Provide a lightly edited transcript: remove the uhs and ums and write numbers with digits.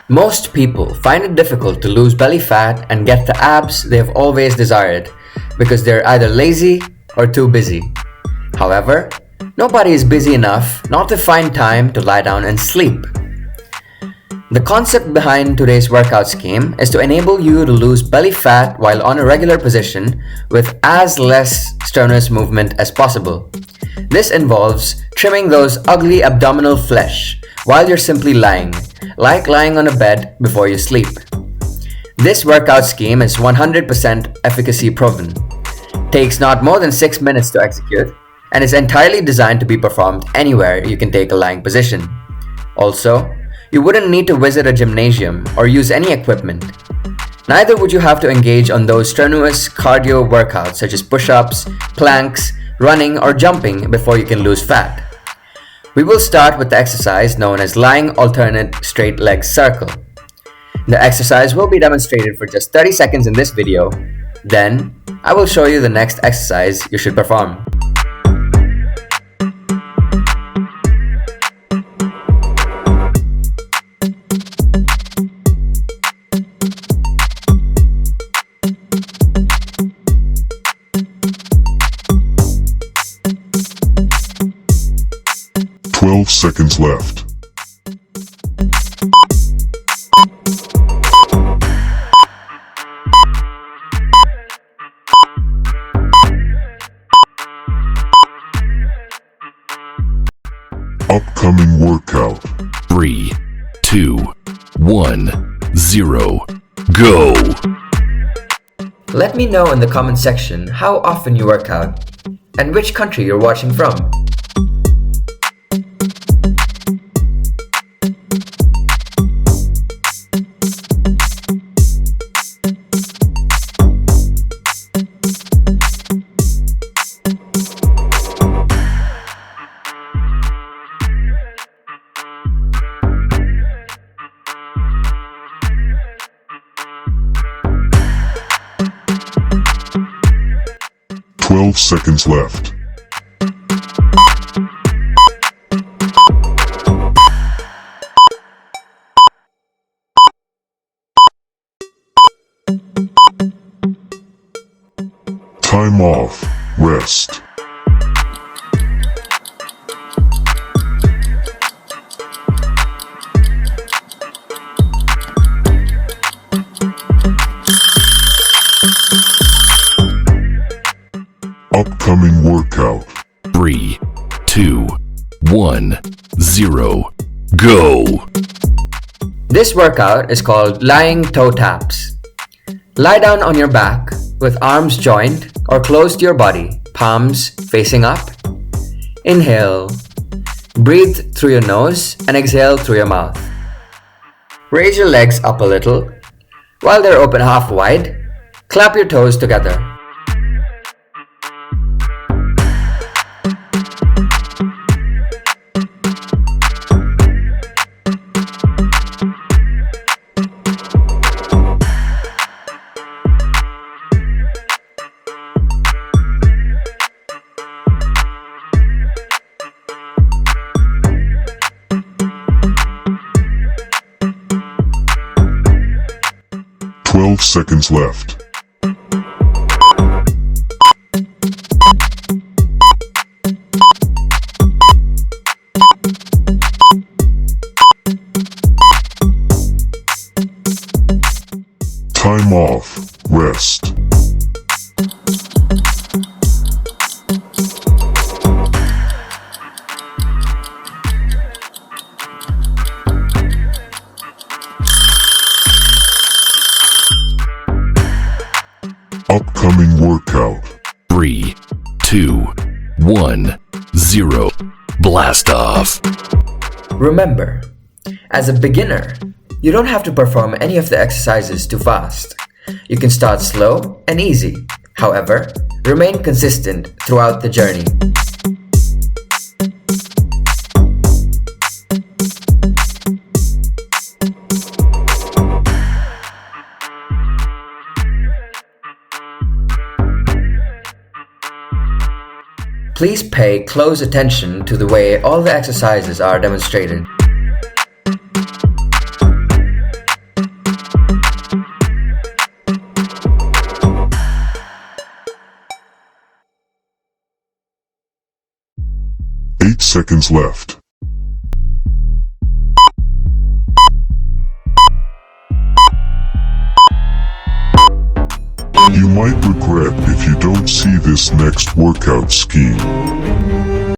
Most people find it difficult to lose belly fat and get the abs they have always desired because they're either lazy or too busy. However, nobody is busy enough not to find time to lie down and sleep. The concept behind today's workout scheme is to enable you to lose belly fat while on a regular position with as less strenuous movement as possible. This involves trimming those ugly abdominal flesh while you're simply lying, like lying on a bed before you sleep. This workout scheme is 100% efficacy proven, takes not more than 6 minutes to execute, and is entirely designed to be performed anywhere you can take a lying position. Also, you wouldn't need to visit a gymnasium or use any equipment. Neither would you have to engage on those strenuous cardio workouts such as push-ups, planks, running, or jumping before you can lose fat. We will start with the exercise known as lying alternate straight leg circle. The exercise will be demonstrated for just 30 seconds in this video. Then, I will show you the next exercise you should perform. Seconds left. Upcoming workout. 3, 2, 1, 0, go! Let me know in the comment section how often you work out and which country you're watching from. 12 seconds left. Time off. Rest. Upcoming workout. 3, 2, 1, 0, go! This workout is called lying toe taps. Lie down on your back with arms joined or close to your body, palms facing up. Inhale. Breathe through your nose and exhale through your mouth. Raise your legs up a little. While they're open half wide, clap your toes together. Seconds left. Time off. Rest. Upcoming workout. 3, 2, 1, 0, blast off. Remember, as a beginner, you don't have to perform any of the exercises too fast. You can start slow and easy. However, remain consistent throughout the journey. Please pay close attention to the way all the exercises are demonstrated. Eight seconds left. You might regret if you don't see this next workout scheme.